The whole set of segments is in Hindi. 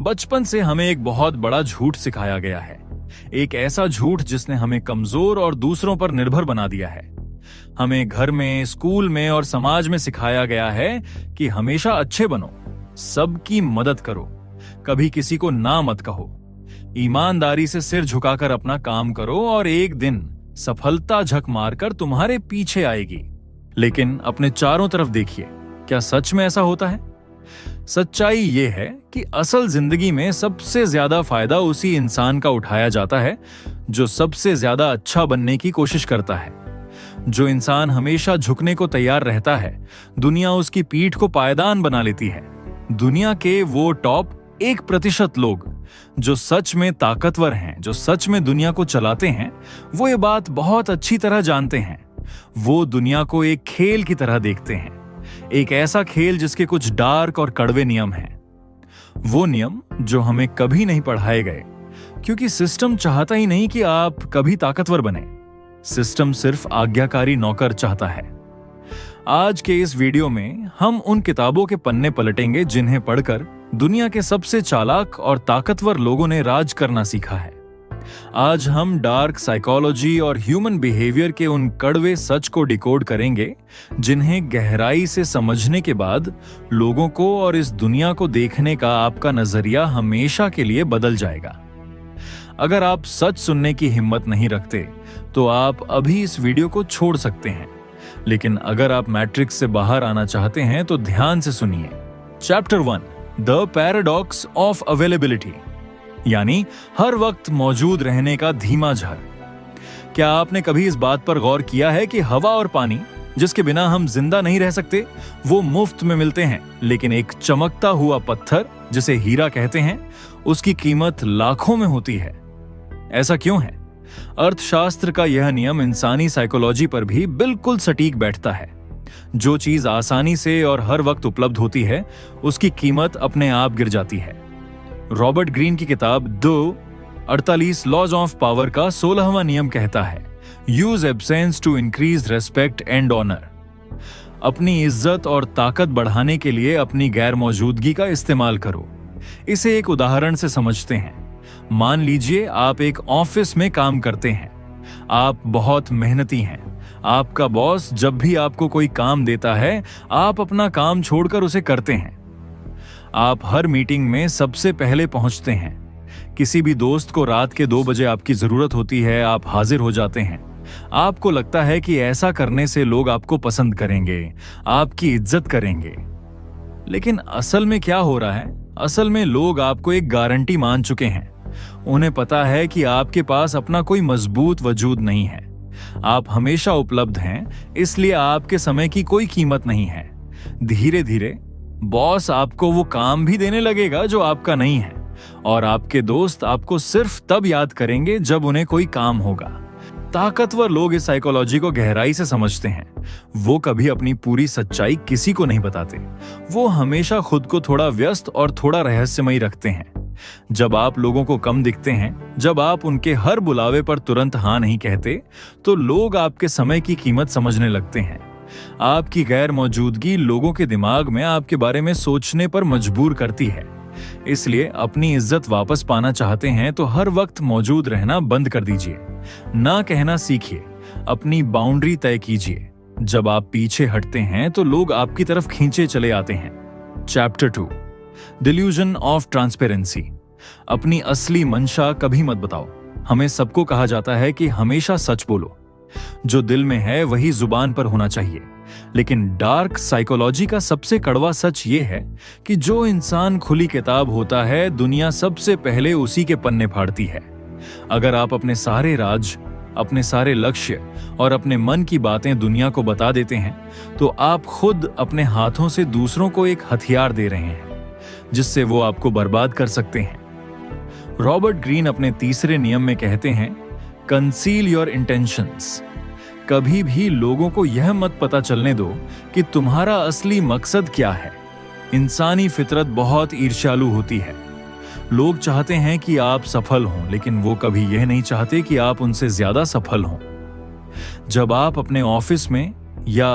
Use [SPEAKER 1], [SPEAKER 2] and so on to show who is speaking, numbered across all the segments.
[SPEAKER 1] बचपन से हमें एक बहुत बड़ा झूठ सिखाया गया है। एक ऐसा झूठ जिसने हमें कमजोर और दूसरों पर निर्भर बना दिया है। हमें घर में, स्कूल में और समाज में सिखाया गया है कि हमेशा अच्छे बनो, सबकी मदद करो, कभी किसी को ना मत कहो, ईमानदारी से सिर झुकाकर अपना काम करो और एक दिन सफलता झक मारकर तुम्हारे पीछे आएगी। लेकिन अपने चारों तरफ देखिए, क्या सच में ऐसा होता है? सच्चाई ये है कि असल जिंदगी में सबसे ज्यादा फायदा उसी इंसान का उठाया जाता है जो सबसे ज्यादा अच्छा बनने की कोशिश करता है। जो इंसान हमेशा झुकने को तैयार रहता है, दुनिया उसकी पीठ को पायदान बना लेती है। दुनिया के वो टॉप 1% लोग जो सच में ताकतवर हैं, जो सच में दुनिया को चलाते हैं, वो ये बात बहुत अच्छी तरह जानते हैं। वो दुनिया को एक खेल की तरह देखते हैं, एक ऐसा खेल जिसके कुछ डार्क और कड़वे नियम हैं। वो नियम जो हमें कभी नहीं पढ़ाए गए, क्योंकि सिस्टम चाहता ही नहीं कि आप कभी ताकतवर बने। सिस्टम सिर्फ आज्ञाकारी नौकर चाहता है। आज के इस वीडियो में हम उन किताबों के पन्ने पलटेंगे जिन्हें पढ़कर दुनिया के सबसे चालाक और ताकतवर लोगों ने राज करना सीखा है। आज हम डार्क साइकोलॉजी और ह्यूमन बिहेवियर के उन कड़वे सच को डिकोड करेंगे जिन्हें गहराई से समझने के बाद लोगों को और इस दुनिया को देखने का आपका नजरिया हमेशा के लिए बदल जाएगा। अगर आप सच सुनने की हिम्मत नहीं रखते तो आप अभी इस वीडियो को छोड़ सकते हैं, लेकिन अगर आप मैट्रिक्स से बाहर आना चाहते हैं तो ध्यान से सुनिए। Chapter 1, the paradox of availability, यानी हर वक्त मौजूद रहने का धीमा झर। क्या आपने कभी इस बात पर गौर किया है कि हवा और पानी, जिसके बिना हम जिंदा नहीं रह सकते, वो मुफ्त में मिलते हैं, लेकिन एक चमकता हुआ पत्थर जिसे हीरा कहते हैं, उसकी कीमत लाखों में होती है। ऐसा क्यों है? अर्थशास्त्र का यह नियम इंसानी साइकोलॉजी पर भी बिल्कुल सटीक बैठता है। जो चीज आसानी से और हर वक्त उपलब्ध होती है, उसकी कीमत अपने आप गिर जाती है। रॉबर्ट ग्रीन की किताब 48 लॉज ऑफ पावर का 16वां नियम कहता है, use absence to increase respect and honour. अपनी इज्जत और ताकत बढ़ाने के लिए अपनी गैर मौजूदगी का इस्तेमाल करो। इसे एक उदाहरण से समझते हैं। मान लीजिए आप एक ऑफिस में काम करते हैं। आप बहुत मेहनती हैं। आपका बॉस जब भी आपको कोई काम देता है, आप अपना काम छोड़कर उसे करते हैं। आप हर मीटिंग में सबसे पहले पहुंचते हैं। किसी भी दोस्त को रात के 2 बजे आपकी जरूरत होती है, आप हाजिर हो जाते हैं। आपको लगता है कि ऐसा करने से लोग आपको पसंद करेंगे, आपकी इज्जत करेंगे। लेकिन असल में क्या हो रहा है? असल में लोग आपको एक गारंटी मान चुके हैं। उन्हें पता है कि आपके पास अपना कोई मजबूत वजूद नहीं है। आप हमेशा उपलब्ध हैं, इसलिए आपके समय की कोई कीमत नहीं है। धीरे धीरे बॉस आपको वो काम भी देने लगेगा जो आपका नहीं है, और आपके दोस्त आपको सिर्फ तब याद करेंगे जब उन्हें कोई काम होगा। ताकतवर लोग इस साइकोलॉजी को गहराई से समझते हैं। वो कभी अपनी पूरी सच्चाई किसी को नहीं बताते। वो हमेशा खुद को थोड़ा व्यस्त और थोड़ा रहस्यमयी रखते हैं। जब आप लोगों को कम दिखते हैं, जब आप उनके हर बुलावे पर तुरंत हाँ नहीं कहते, तो लोग आपके समय की कीमत समझने लगते हैं। आपकी गैर मौजूदगी लोगों के दिमाग में आपके बारे में सोचने पर मजबूर करती है। इसलिए अपनी इज्जत वापस पाना चाहते हैं तो हर वक्त मौजूद रहना बंद कर दीजिए। ना कहना सीखिए, अपनी बाउंड्री तय कीजिए। जब आप पीछे हटते हैं तो लोग आपकी तरफ खींचे चले आते हैं। चैप्टर 2, डिल्यूजन ऑफ ट्रांसपेरेंसी, अपनी असली मंशा कभी मत बताओ। हमें सबको कहा जाता है कि हमेशा सच बोलो। जो दिल में है वही जुबान पर होना चाहिए। लेकिन डार्क साइकोलॉजी का सबसे कड़वा सच ये है कि जो इंसान खुली किताब होता है, दुनिया सबसे पहले उसी के पन्ने फाड़ती है। अगर आप अपने सारे राज, अपने सारे लक्ष्य और अपने मन की बातें दुनिया को बता देते हैं, तो आप खुद अपने हाथों से दूसरों को एक हथियार दे रहे हैं जिससे वो आपको बर्बाद कर सकते हैं। रॉबर्ट ग्रीन अपने तीसरे नियम में कहते हैं, कंसील योर इंटेंशंस। कभी भी लोगों को यह मत पता चलने दो कि तुम्हारा असली मकसद क्या है। इंसानी फितरत बहुत ईर्ष्यालु होती है। लोग चाहते हैं कि आप सफल हों, लेकिन वो कभी यह नहीं चाहते कि आप उनसे ज्यादा सफल हों। जब आप अपने ऑफिस में या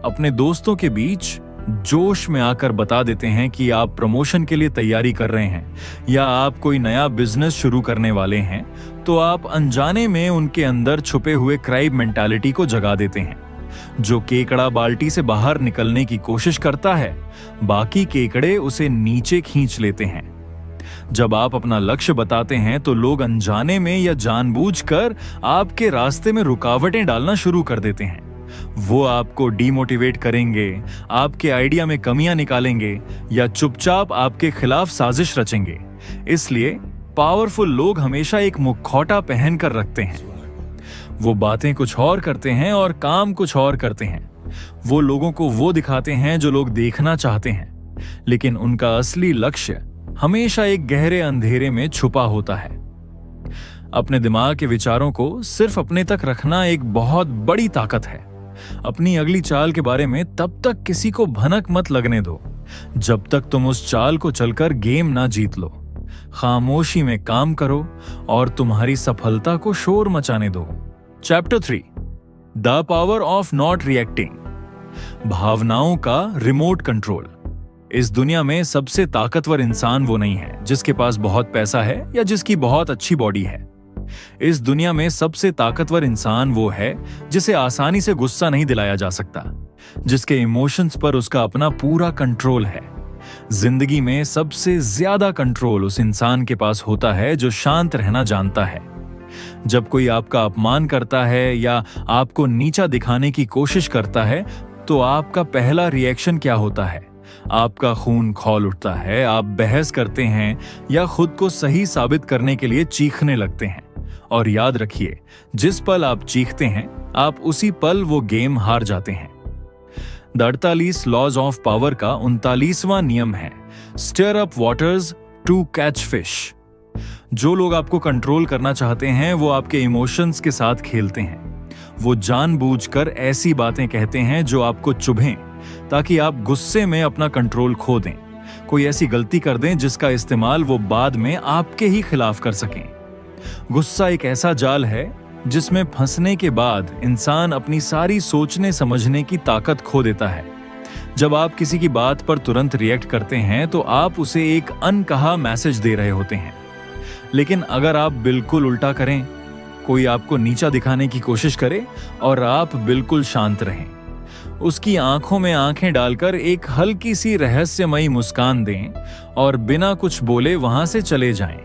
[SPEAKER 1] अपने दोस्तों के बीच जोश में आकर बता देते हैं कि आप प्रमोशन के लिए तैयारी कर रहे हैं या आप कोई नया बिजनेस शुरू करने वाले हैं, तो आप अनजाने में उनके अंदर छुपे हुए क्राइब मेंटालिटी को जगा देते हैं। जो केकड़ा बाल्टी से बाहर निकलने की कोशिश करता है, बाकी केकड़े उसे नीचे खींच लेते हैं। जब आप अपना लक्ष्य बताते हैं तो लोग अनजाने में या जानबूझकर आपके रास्ते में रुकावटें डालना शुरू कर देते हैं। वो आपको डीमोटिवेट करेंगे, आपके आइडिया में कमियां निकालेंगे या चुपचाप आपके खिलाफ साजिश रचेंगे। इसलिए पावरफुल लोग हमेशा एक मुखौटा पहन कर रखते हैं। वो बातें कुछ और करते हैं और काम कुछ और करते हैं। वो लोगों को वो दिखाते हैं जो लोग देखना चाहते हैं, लेकिन उनका असली लक्ष्य हमेशा एक गहरे अंधेरे में छुपा होता है। अपने दिमाग के विचारों को सिर्फ अपने तक रखना एक बहुत बड़ी ताकत है। अपनी अगली चाल के बारे में तब तक किसी को भनक मत लगने दो जब तक तुम उस चाल को चलकर गेम ना जीत लो। खामोशी में काम करो और तुम्हारी सफलता को शोर मचाने दो। Chapter 3, the power of not reacting. भावनाओं का रिमोट कंट्रोल। इस दुनिया में सबसे ताकतवर इंसान वो नहीं है जिसके पास बहुत पैसा है या जिसकी बहुत अच्छी बॉडी है। इस दुनिया में सबसे ताकतवर इंसान वो है जिसे आसानी से गुस्सा नहीं दिलाया जा सकता, जिसके इमोशंस पर उसका अपना पूरा कंट्रोल है। जिंदगी में सबसे ज्यादा कंट्रोल उस इंसान के पास होता है जो शांत रहना जानता है। जब कोई आपका अपमान करता है या आपको नीचा दिखाने की कोशिश करता है, तो आपका पहला रिएक्शन क्या होता है? आपका खून खौल उठता है, आप बहस करते हैं या खुद को सही साबित करने के लिए चीखने लगते हैं। और याद रखिए, जिस पल आप चीखते हैं, आप उसी पल वो गेम हार जाते हैं। द 48 लॉज ऑफ पावर का 39वां नियम है, stir up waters to catch fish. जो लोग आपको कंट्रोल करना चाहते हैं वो आपके इमोशंस के साथ खेलते हैं। वो जानबूझकर ऐसी बातें कहते हैं जो आपको चुभें, ताकि आप गुस्से में अपना कंट्रोल खो दें, कोई ऐसी गलती कर दें जिसका इस्तेमाल वो बाद में आपके ही खिलाफ कर सकें। गुस्सा एक ऐसा जाल है जिसमें फंसने के बाद इंसान अपनी सारी सोचने समझने की ताकत खो देता है। जब आप किसी की बात पर तुरंत रिएक्ट करते हैं तो आप उसे एक अनकहा मैसेज दे रहे होते हैं। लेकिन अगर आप बिल्कुल उल्टा करें, कोई आपको नीचा दिखाने की कोशिश करे और आप बिल्कुल शांत रहें, उसकी आंखों में आंखें डालकर एक हल्की सी रहस्यमयी मुस्कान दें और बिना कुछ बोले वहां से चले जाएं।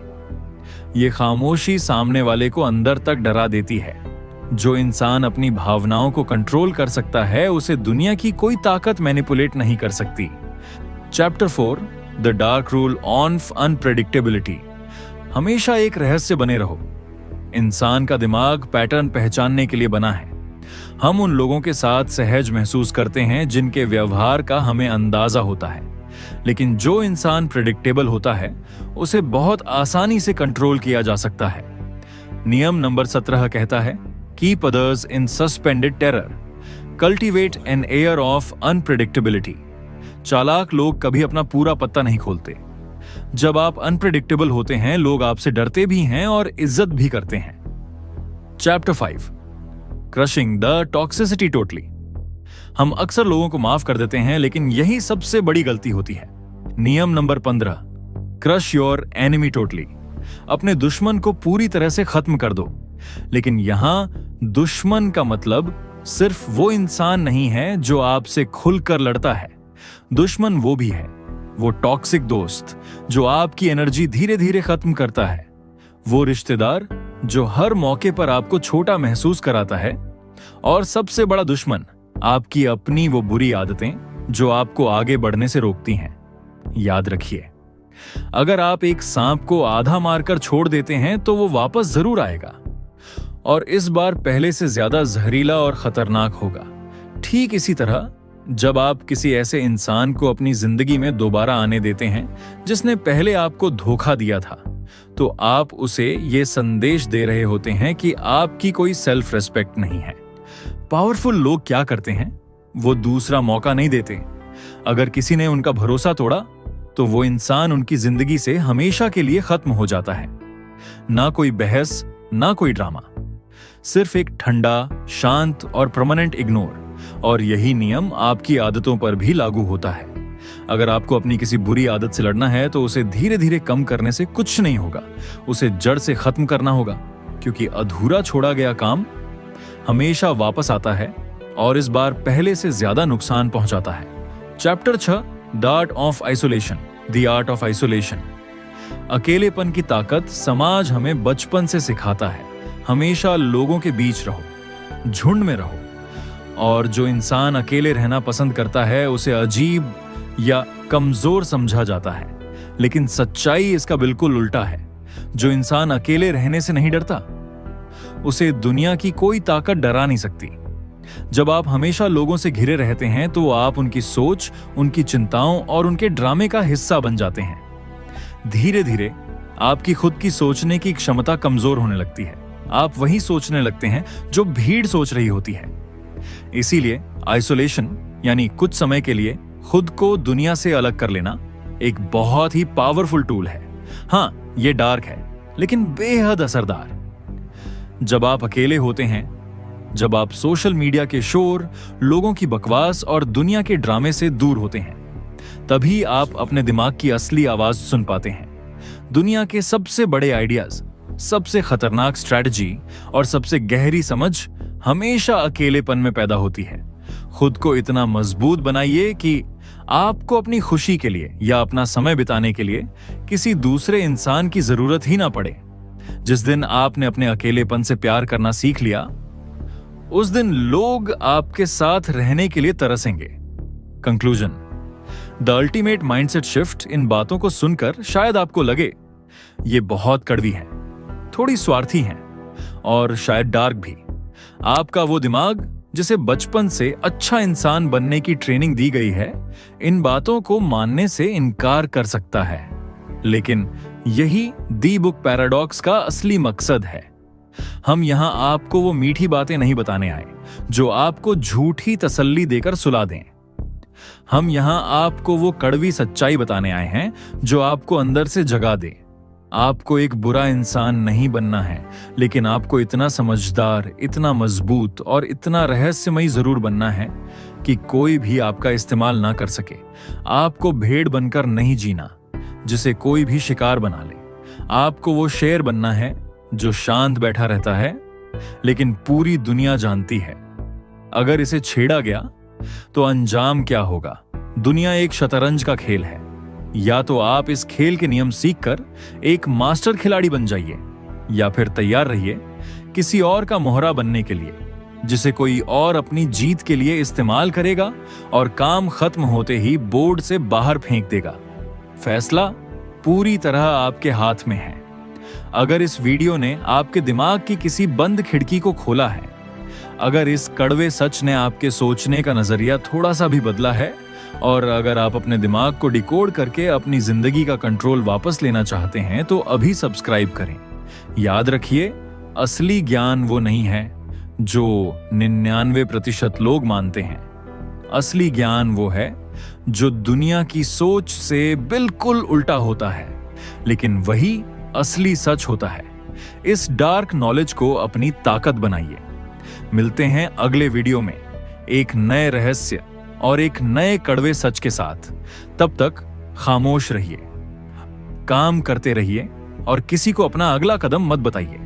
[SPEAKER 1] ये खामोशी सामने वाले को अंदर तक डरा देती है। जो इंसान अपनी भावनाओं को कंट्रोल कर सकता है, उसे दुनिया की कोई ताकत मैनिपुलेट नहीं कर सकती। Chapter 4, the dark rule of unpredictability. हमेशा एक रहस्य बने रहो। इंसान का दिमाग पैटर्न पहचानने के लिए बना है। हम उन लोगों के साथ सहज महसूस करते हैं जिनके व्यवहार का हमें अंदाजा होता है, लेकिन जो इंसान प्रेडिक्टेबल होता है उसे बहुत आसानी से कंट्रोल किया जा सकता है। नियम नंबर 17 कहता है, keep others in suspended terror, cultivate an air of unpredictability. चालाक लोग कभी अपना पूरा पत्ता नहीं खोलते। जब आप अनप्रेडिक्टेबल होते हैं, लोग आपसे डरते भी हैं और इज्जत भी करते हैं। Chapter 5, crushing the toxicity totally. हम अक्सर लोगों को माफ कर देते हैं, लेकिन यही सबसे बड़ी गलती होती है। नियम number 15, crush your enemy totally. अपने दुश्मन को पूरी तरह से खत्म कर दो। लेकिन यहां दुश्मन का मतलब सिर्फ वो इंसान नहीं है जो आपसे खुलकर लड़ता है। दुश्मन वो भी है, वो टॉक्सिक दोस्त जो आपकी एनर्जी धीरे धीरे खत्म करता है, वो रिश्तेदार जो हर मौके पर आपको छोटा महसूस कराता है, और सबसे बड़ा दुश्मन आपकी अपनी वो बुरी आदतें जो आपको आगे बढ़ने से रोकती हैं। याद रखिए, अगर आप एक सांप को आधा मारकर छोड़ देते हैं तो वो वापस जरूर आएगा, और इस बार पहले से ज्यादा जहरीला और खतरनाक होगा। ठीक इसी तरह जब आप किसी ऐसे इंसान को अपनी जिंदगी में दोबारा आने देते हैं जिसने पहले आपको धोखा दिया था, तो आप उसे ये संदेश दे रहे होते हैं कि आपकी कोई सेल्फ रेस्पेक्ट नहीं है। पावरफुल लोग क्या करते हैं? वो दूसरा मौका नहीं देते। अगर किसी ने उनका भरोसा तोड़ा तो वो इंसान उनकी जिंदगी से हमेशा के लिए खत्म हो जाता है। ना कोई बहस, ना कोई ड्रामा, सिर्फ एक ठंडा, शांत और परमानेंट इग्नोर। और यही नियम आपकी आदतों पर भी लागू होता है। अगर आपको अपनी किसी बुरी आदत से लड़ना है तो उसे धीरे धीरे कम करने से कुछ नहीं होगा, उसे जड़ से खत्म करना होगा, क्योंकि अधूरा छोड़ा गया काम हमेशा वापस आता है और इस बार पहले से ज्यादा नुकसान पहुंचाता है। Chapter 6, the art of isolation, the art of isolation. अकेलेपन की ताकत समाज हमें बचपन से सिखाता है। हमेशा लोगों के बीच रहो, झुंड में रहो, और जो इंसान अकेले रहना पसंद करता है उसे अजीब या कमजोर समझा जाता है। लेकिन सच्चाई इसका बिल्कुल उल्टा है। जो इंसान अकेले रहने से नहीं डरता, उसे दुनिया की कोई ताकत डरा नहीं सकती। जब आप हमेशा लोगों से घिरे रहते हैं तो आप उनकी सोच, उनकी चिंताओं और उनके ड्रामे का हिस्सा बन जाते हैं। धीरे धीरे आपकी खुद की सोचने की क्षमता कमजोर होने लगती है। आप वही सोचने लगते हैं जो भीड़ सोच रही होती है। इसीलिए आइसोलेशन यानी कुछ समय के लिए खुद को दुनिया से अलग कर लेना एक बहुत ही पावरफुल टूल है। हाँ, ये डार्क है लेकिन बेहद असरदार। जब आप अकेले होते हैं, जब आप सोशल मीडिया के शोर, लोगों की बकवास और दुनिया के ड्रामे से दूर होते हैं, तभी आप अपने दिमाग की असली आवाज सुन पाते हैं। दुनिया के सबसे बड़े आइडियाज, सबसे खतरनाक स्ट्रैटेजी और सबसे गहरी समझ हमेशा अकेलेपन में पैदा होती है। खुद को इतना मजबूत बनाइए कि आपको अपनी खुशी के लिए या अपना समय बिताने के लिए किसी दूसरे इंसान की जरूरत ही ना पड़े। जिस दिन आपने अपने अकेलेपन से प्यार करना सीख लिया, उस दिन लोग आपके साथ रहने के लिए तरसेंगे। Conclusion, the ultimate mindset shift. इन बातों को सुनकर शायद आपको लगे ये बहुत कड़वी है, थोड़ी स्वार्थी हैं और शायद डार्क भी। आपका वो दिमाग जिसे बचपन से अच्छा इंसान बनने की ट्रेनिंग दी गई है, इन बातों को मानने से इनकार कर सकता है। लेकिन यही दी बुक पैराडॉक्स का असली मकसद है। हम यहां आपको वो मीठी बातें नहीं बताने आए जो आपको झूठी तसल्ली देकर सुला दें। हम यहां आपको वो कड़वी सच्चाई बताने आए हैं जो आपको अंदर से जगा दे। आपको एक बुरा इंसान नहीं बनना है, लेकिन आपको इतना समझदार, इतना मजबूत और इतना रहस्यमयी जरूर बनना है कि कोई भी आपका इस्तेमाल ना कर सके। आपको भेड़ बनकर नहीं जीना जिसे कोई भी शिकार बना ले। आपको वो शेर बनना है जो शांत बैठा रहता है, लेकिन पूरी दुनिया जानती है अगर इसे छेड़ा गया तो अंजाम क्या होगा। दुनिया एक शतरंज का खेल है। या तो आप इस खेल के नियम सीखकर एक मास्टर खिलाड़ी बन जाइए, या फिर तैयार रहिए किसी और का मोहरा बनने के लिए, जिसे कोई और अपनी जीत के लिए इस्तेमाल करेगा और काम खत्म होते ही बोर्ड से बाहर फेंक देगा। फैसला पूरी तरह आपके हाथ में है। अगर इस वीडियो ने आपके दिमाग की किसी बंद खिड़की को खोला है, अगर इस कड़वे सच ने आपके सोचने का नजरिया थोड़ा सा भी बदला है, और अगर आप अपने दिमाग को डिकोड करके अपनी जिंदगी का कंट्रोल वापस लेना चाहते हैं, तो अभी सब्सक्राइब करें। याद रखिए, असली ज्ञान वो नहीं है जो 99% लोग मानते हैं। असली ज्ञान वो है जो दुनिया की सोच से बिल्कुल उल्टा होता है, लेकिन वही असली सच होता है। इस डार्क नॉलेज को अपनी ताकत बनाइए। मिलते हैं अगले वीडियो में एक नए रहस्य और एक नए कड़वे सच के साथ। तब तक खामोश रहिए, काम करते रहिए और किसी को अपना अगला कदम मत बताइए।